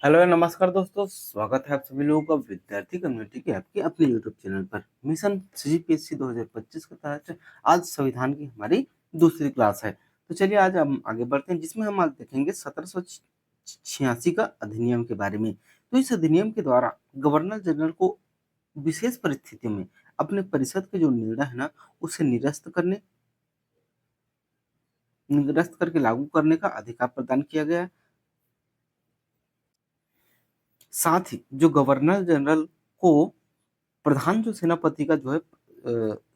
Hello नमस्कार दोस्तों, स्वागत है आप सभी लोगों का विद्यार्थी कम्युनिटी के आपके अपने यूट्यूब चैनल पर। मिशन सीजीपीएससी 2025 के तहत आज संविधान की हमारी दूसरी क्लास है। तो चलिए आज हम आगे बढ़ते हैं, जिसमें हम आज देखेंगे 1786 का अधिनियम के बारे में। तो इस अधिनियम के द्वारा गवर्नर जनरल को विशेष परिस्थितियों में अपने परिषद के जो निर्णय है ना, उसे निरस्त करके लागू करने का अधिकार प्रदान किया गया है। साथ ही जो गवर्नर जनरल को प्रधान जो सेनापति का जो है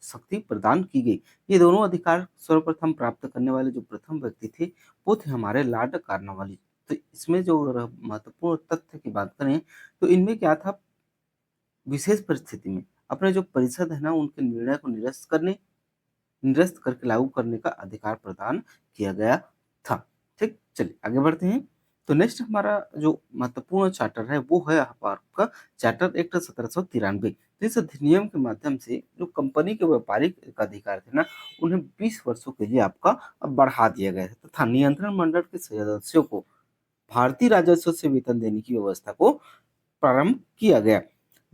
शक्ति प्रदान की गई। ये दोनों अधिकार सर्वप्रथम प्राप्त करने वाले जो प्रथम व्यक्ति थे, वो थे हमारे लॉर्ड कार्नवालिस। तो इसमें जो महत्वपूर्ण तथ्य की बात करें, तो इनमें क्या था, विशेष परिस्थिति में अपने जो परिषद है ना, उनके निर्णय को निरस्त करके लागू करने का अधिकार प्रदान किया गया था। ठीक, चलिए आगे बढ़ते हैं। तो नेक्स्ट हमारा जो महत्वपूर्ण चार्टर है, वो है आपका चार्टर एक्ट 1793। तो इस अधिनियम के माध्यम से जो कंपनी के व्यापारिक अधिकार थे ना, उन्हें 20 वर्षों के लिए आपका बढ़ा दिया गया था तथा नियंत्रण मंडल के सदस्यों को भारतीय राजस्व से वेतन देने की व्यवस्था को प्रारंभ किया गया।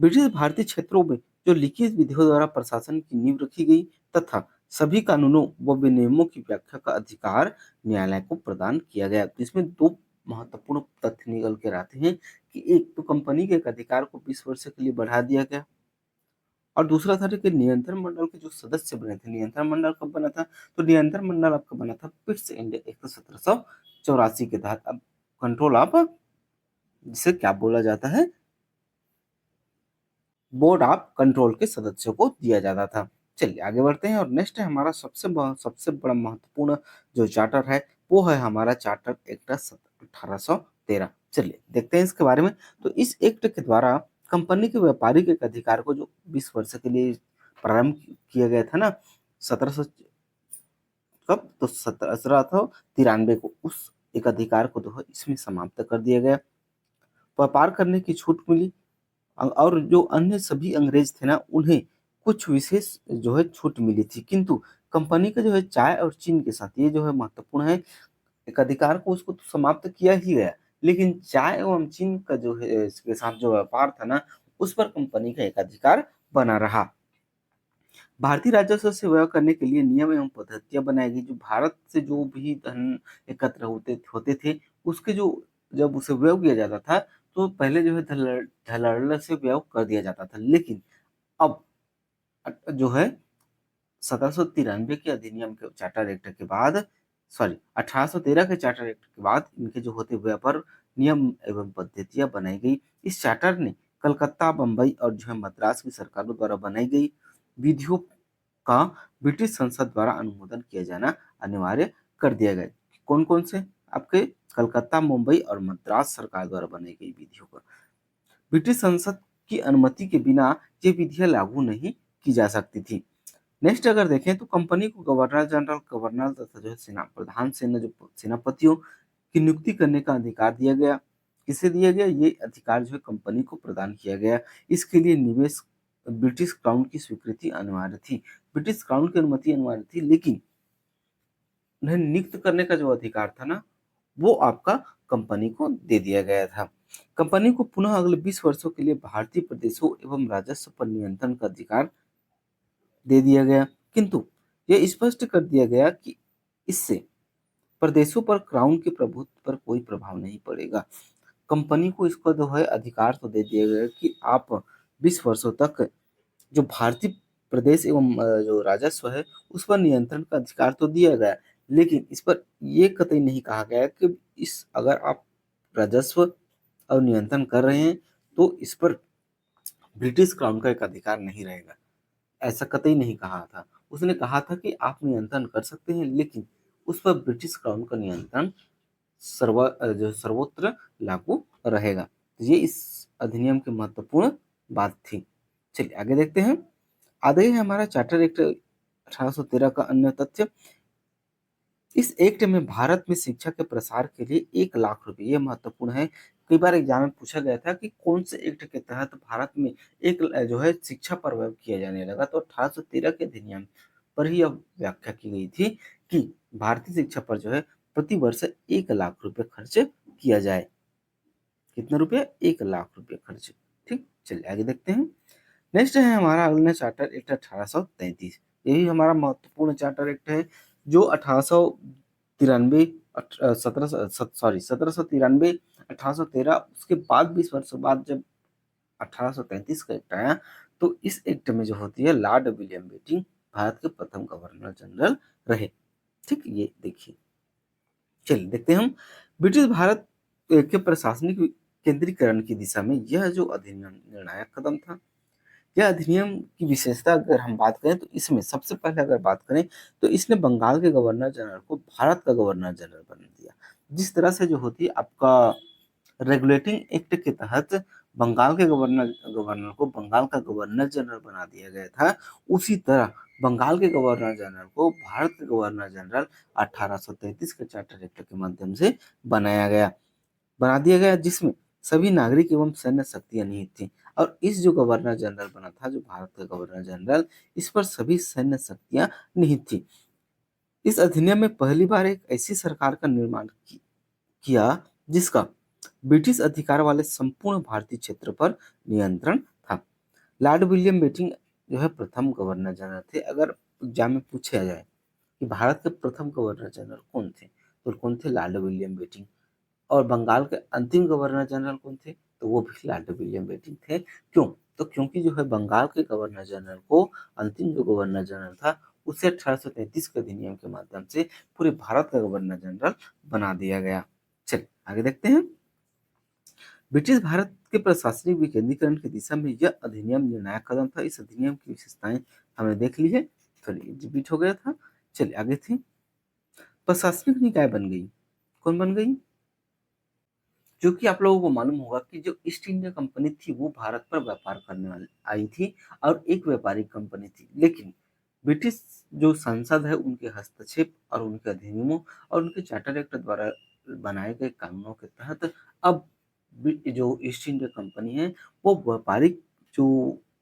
ब्रिटिश भारतीय क्षेत्रों में जो लिखित विधियों द्वारा प्रशासन की नींव रखी गई तथा सभी कानूनों व विनियमों की व्याख्या का अधिकार न्यायालय को प्रदान किया गया। तो इसमें दो महत्वपूर्ण तथ्य निकल कर आते हैं कि एक तो कंपनी के एक अधिकार को 20 वर्ष के लिए बढ़ा दिया गया, और दूसरा था कि नियंत्रण मंडल के जो सदस्य बने थे, नियंत्रण मंडल कब बना था, तो नियंत्रण मंडल आपका बना था पिट्स इंडिया एक्ट 1784 के तहत। अब कंट्रोल ऑफ, जिसे क्या बोला जाता है, बोर्ड ऑफ कंट्रोल के सदस्यों को दिया जाता था। चलिए आगे बढ़ते हैं, और नेक्स्ट है हमारा सबसे बड़ा महत्वपूर्ण जो चार्टर है, वो है हमारा चार्टर एक्ट 1813। चलिए देखते हैं इसके बारे में। तो इस एक्ट के द्वारा कंपनी के व्यापारिक एक अधिकार को जो 20 वर्ष के लिए प्रारंभ किया गया था ना, 1700 कब, तो 1793 को उस एक अधिकार को जो है इसमें समाप्त कर दिया गया। व्यापार करने की छूट मिली, और जो अन्य सभी अंग्रेज थे ना, उन्हें कुछ विशेष जो है छूट मिली थी, किंतु कंपनी का जो है चाय और चीन के साथ, ये जो है महत्वपूर्ण है, एक अधिकार को उसको तो समाप्त किया ही गया, लेकिन चाय एवं चीन का जो है इसके साथ जो व्यापार था ना, उस पर कंपनी का एक अधिकार बना रहा। भारतीय राजस्व से व्यय करने के लिए नियम एवं पद्धतियां बनाई गई। जो भारत से जो भी धन एकत्र होते थे, उसके जो जब उसे व्यय किया जाता था, तो पहले जो है धड़ल्ले से व्यय कर दिया जाता था, लेकिन अब जो है 1793 के अधिनियम के चार्टर एक्ट के बाद, सॉरी 1813 के चार्टर एक्ट के बाद, इनके जो होते व्यय पर नियम एवं पद्धतियां बनाई गई। इस चार्टर ने कलकत्ता, बंबई और जो है मद्रास की सरकारों द्वारा बनाई गई विधियों का ब्रिटिश संसद द्वारा अनुमोदन किया जाना अनिवार्य कर दिया गया। कौन कौन से, आपके कलकत्ता, मुंबई और मद्रास सरकार द्वारा बनाई गई विधियों का। ब्रिटिश संसद की अनुमति के बिना ये विधियां लागू नहीं की जा सकती थी। नेक्स्ट अगर देखें, तो कंपनी को गवर्नर जनरल, गवर्नर तथा जो है सेनापतियों की नियुक्ति करने का अधिकार दिया गया। किसे दिया गया, ये अधिकार जो है कंपनी को प्रदान किया गया। इसके लिए निवेश ब्रिटिश क्राउन की स्वीकृति अनिवार्य थी, ब्रिटिश क्राउन की अनुमति अनिवार्य थी, लेकिन उन्हें नियुक्त करने का जो अधिकार था ना, वो आपका कंपनी को दे दिया गया था। कंपनी को पुनः अगले 20 वर्षों के लिए भारतीय प्रदेशों एवं राजस्व पर नियंत्रण का अधिकार दे दिया गया, किंतु यह स्पष्ट कर दिया गया कि इससे प्रदेशों पर क्राउन के प्रभुत्व पर कोई प्रभाव नहीं पड़ेगा। कंपनी को इसका जो है अधिकार तो दे दिया गया कि आप 20 वर्षों तक जो भारतीय प्रदेश एवं जो राजस्व है, उस पर नियंत्रण का अधिकार तो दिया गया, लेकिन इस पर ये कतई नहीं कहा गया कि इस अगर आप राजस्व और नियंत्रण कर रहे हैं, तो इस पर ब्रिटिश क्राउन का एक अधिकार नहीं रहेगा। ऐसा कतई नहीं कहा था। उसने कहा था कि आप नियंत्रण कर सकते हैं, लेकिन उस पर ब्रिटिश क्राउन का नियंत्रण जो सर्वोच्च लागू रहेगा। तो ये इस अधिनियम की महत्वपूर्ण बात थी। चलिए आगे देखते हैं। आगे है हमारा चार्टर एक्ट 1813 का अन्य तथ्य। इस एक्ट में भारत में शिक्षा के प्रसार के लिए 1 लाख रुपए, ये महत्वपूर्ण है। कई बार एग्जाम में पूछा गया था कि कौन से एक्ट के तहत भारत में एक जो है शिक्षा पर व्यय किया जाने लगा, तो 1813 के अधिनियम पर ही यह व्याख्या की गई थी कि भारतीय शिक्षा पर जो है प्रति वर्ष 1 लाख रुपए खर्च किया जाए। कितने रुपये? 1 लाख रुपये खर्च। ठीक, चलिए आगे देखते हैं। नेक्स्ट है हमारा अगला चार्टर एक्ट 1833। यही हमारा महत्वपूर्ण चार्टर एक्ट है जो 1893 1793 1813 उसके बाद 20 वर्षों बाद जब 1833 का एक्ट आया, तो इस एक्ट में जो होती है लॉर्ड विलियम बेंटिंक भारत के प्रथम गवर्नर जनरल रहे। ठीक, ये देखिए, चलिए देखते हैं हम। ब्रिटिश भारत के प्रशासनिक केंद्रीकरण की दिशा में यह जो अधिनियम निर्णायक कदम था। यह अधिनियम की विशेषता अगर हम बात करें तो इसमें सबसे पहले अगर बात करें तो इसने बंगाल के गवर्नर जनरल को भारत का गवर्नर जनरल बना दिया। जिस तरह से जो होती है आपका रेगुलेटिंग एक्ट के तहत बंगाल के गवर्नर गवर्नर को बंगाल का गवर्नर जनरल बना दिया गया था, उसी तरह बंगाल के गवर्नर जनरल को भारत के गवर्नर जनरल 1833 के चार्टर एक्ट के माध्यम से बना दिया गया, जिसमें सभी नागरिक एवं सैन्य शक्तियां निहित थी। और इस जो गवर्नर जनरल बना था, जो भारत का गवर्नर जनरल, इस पर सभी सैन्य शक्तियां निहित थी। इस अधिनियम में पहली बार एक ऐसी सरकार का निर्माण किया जिसका ब्रिटिश अधिकार वाले संपूर्ण भारतीय क्षेत्र पर नियंत्रण था। लॉर्ड विलियम बेंटिंक जो है प्रथम गवर्नर जनरल थे। अगर एग्जाम में पूछा जाए कि भारत के प्रथम गवर्नर जनरल कौन थे, तो कौन थे? Lord William Bentinck. और बंगाल के अंतिम गवर्नर जनरल कौन थे? तो वो भी लॉर्ड विलियम बेंटिंक थे। क्यों? तो क्योंकि जो है बंगाल के गवर्नर जनरल को अंतिम जो गवर्नर जनरल था उसे 1833 के अधिनियम के माध्यम से पूरे भारत का गवर्नर जनरल बना दिया गया। चलिए आगे देखते हैं। ब्रिटिश भारत के प्रशासनिक विकेंद्रीकरण की दिशा में यह अधिनियम निर्णायक कदम था। इस अधिनियम की विशेषताएं हमने देख ली है, थोड़ी रिपीट हो गया था। चलिए आगे थी, प्रशासनिक निकाय बन गई। कौन बन गई? जो कि आप लोगों को मालूम होगा कि जो ईस्ट इंडिया कंपनी थी वो भारत पर व्यापार करने वाली आई थी और एक व्यापारिक कंपनी थी, लेकिन ब्रिटिश जो संसद है उनके हस्तक्षेप और उनके अधिनियमों और उनके चार्टर एक्ट द्वारा बनाए गए कानूनों के तहत अब जो ईस्ट इंडिया कंपनी है वो व्यापारिक जो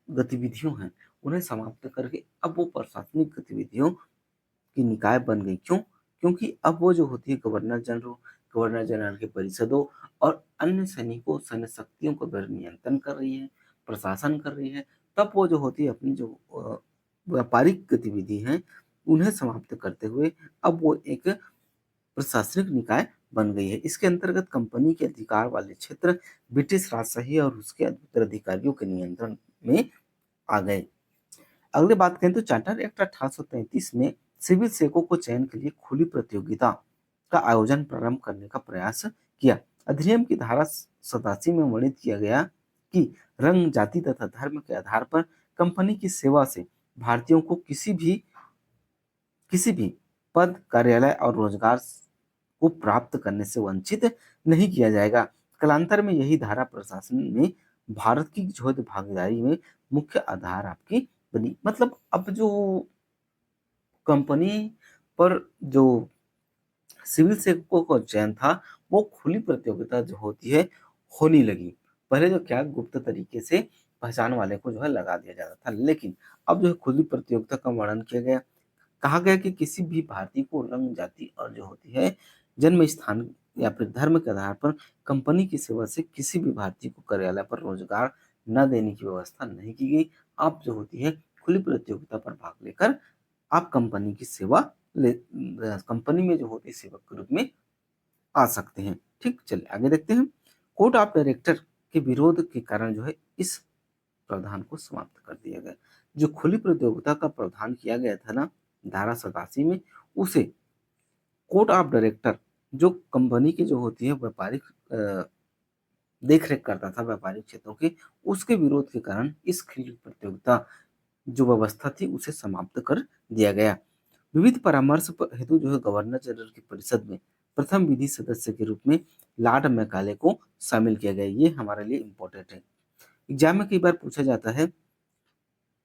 गतिविधियों हैं उन्हें समाप्त करके अब वो प्रशासनिक गतिविधियों की निकाय बन गई। क्यों? क्योंकि अब वो जो होती है गवर्नर जनरल के परिषदों और अन्य सैनिकों सैन्य शक्तियों को अगर नियंत्रण कर रही है, प्रशासन कर रही है, तब वो जो होती है अपनी जो व्यापारिक गतिविधि है उन्हें समाप्त करते हुए अब वो एक प्रशासनिक निकाय बन गई है। इसके अंतर्गत कंपनी के अधिकार वाले क्षेत्र ब्रिटिश राजशाही और उसके उत्तराधिकारियों के नियंत्रण में आ गए। अगले बात करें तो चार्टर एक्ट 1833 ने सिविल सेवकों को चयन के लिए खुली प्रतियोगिता का आयोजन प्रारंभ करने का प्रयास किया। अधिनियम की धारा 87 में वर्णित किया गया कि रंग, जाति तथा धर्म के आधार पर कंपनी की सेवा से भारतीयों को किसी भी पद, कार्यालय और रोजगार को प्राप्त करने से वंचित नहीं किया जाएगा। कालांतर में यही धारा प्रशासन में भारत की जो है भागीदारी में मुख्य आधार आपकी बनी। मतलब अब जो कंपनी पर जो सिविल सेवकों का चयन था वो खुली प्रतियोगिता जो होती है होने लगी। पहले जो क्या गुप्त तरीके से पहचान वाले को जो है लगा दिया जाता था, लेकिन अब जो है खुली प्रतियोगिता का वर्णन किया गया। कहा गया कि किसी भी भारतीय को रंग, जाति और जो होती है जन्म स्थान या फिर धर्म के आधार पर कंपनी की सेवा से किसी भी भारतीय को कार्यालय पर रोजगार न देने की व्यवस्था नहीं की गई। आप जो होती है खुली प्रतियोगिता पर भाग लेकर आप कंपनी में जो होती है सेवक के रूप में आ सकते हैं। ठीक, चलिए आगे देखते हैं। कोर्ट ऑफ डायरेक्टर के विरोध के कारण जो है इस प्रावधान को समाप्त कर दिया गया। जो खुली प्रतियोगिता का प्रावधान किया गया था ना धारा 87 में, उसे कोर्ट ऑफ डायरेक्टर जो कंपनी की जो होती है व्यापारिक देख रेख करता था व्यापारिक क्षेत्रों की, उसके विरोध के कारण इस खुली प्रतियोगिता जो व्यवस्था थी उसे समाप्त कर दिया गया। विविध परामर्श हेतु जो है गवर्नर जनरल की परिषद में प्रथम विधि सदस्य के रूप में लॉर्ड मैकाले को शामिल किया गया। ये हमारे लिए इंपॉर्टेंट है। एग्जाम में कई बार पूछा जाता है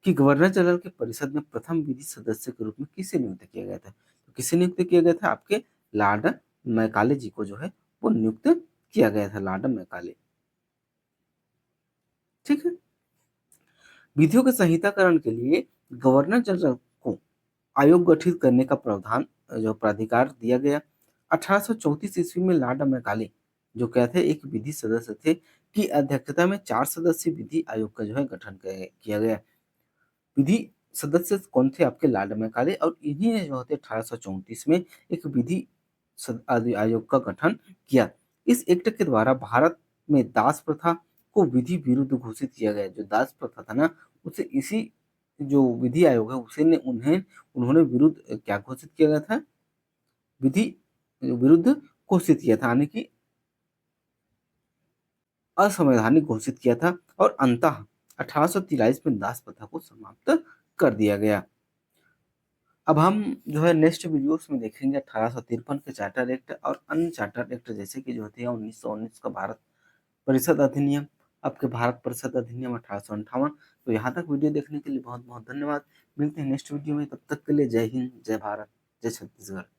कि गवर्नर जनरल की परिषद में प्रथम विधि सदस्य के रूप में किसे नियुक्त किया गया था? तो किसे नियुक्त किया गया था? आपके लॉर्ड मैकाले जी को जो है वो नियुक्त किया गया था, लॉर्ड मैकाले। ठीक है। विधियों के संहिताकरण के लिए गवर्नर जनरल को आयोग गठित करने का प्रावधान जो प्राधिकार दिया गया। 1834 ईस्वी में लॉर्ड मैकाले जो क्या थे, एक विधि सदस्य थे की अध्यक्षता में 4 सदस्यीय विधि आयोग का जो है गठन किया गया। विधि सदस्य कौन थे आपके, लाल काले, और इन्हीं ने जो होते 1834 में एक विधि आयोग का गठन किया। इस एक्ट के द्वारा भारत में दास प्रथा को विधि विरुद्ध घोषित किया गया। जो दास प्रथा था ना, उसे इसी जो विधि आयोग है उसे ने उन्होंने विरुद्ध क्या घोषित किया गया था, विधि विरुद्ध घोषित किया था, यानी कि असंवैधानिक घोषित किया था, और अंततः 1843 में दास प्रथा को समाप्त कर दिया गया। अब हम जो है नेक्स्ट वीडियोस में देखेंगे 1853 के चार्टर एक्ट और अन्य चार्टर एक्ट, जैसे कि जो होते हैं 1919 का भारत परिषद अधिनियम, आपके भारत परिषद अधिनियम 1858। तो यहाँ तक वीडियो देखने के लिए बहुत बहुत धन्यवाद। मिलते हैं नेक्स्ट वीडियो में, तब तक के लिए जय हिंद, जय भारत, जय छत्तीसगढ़।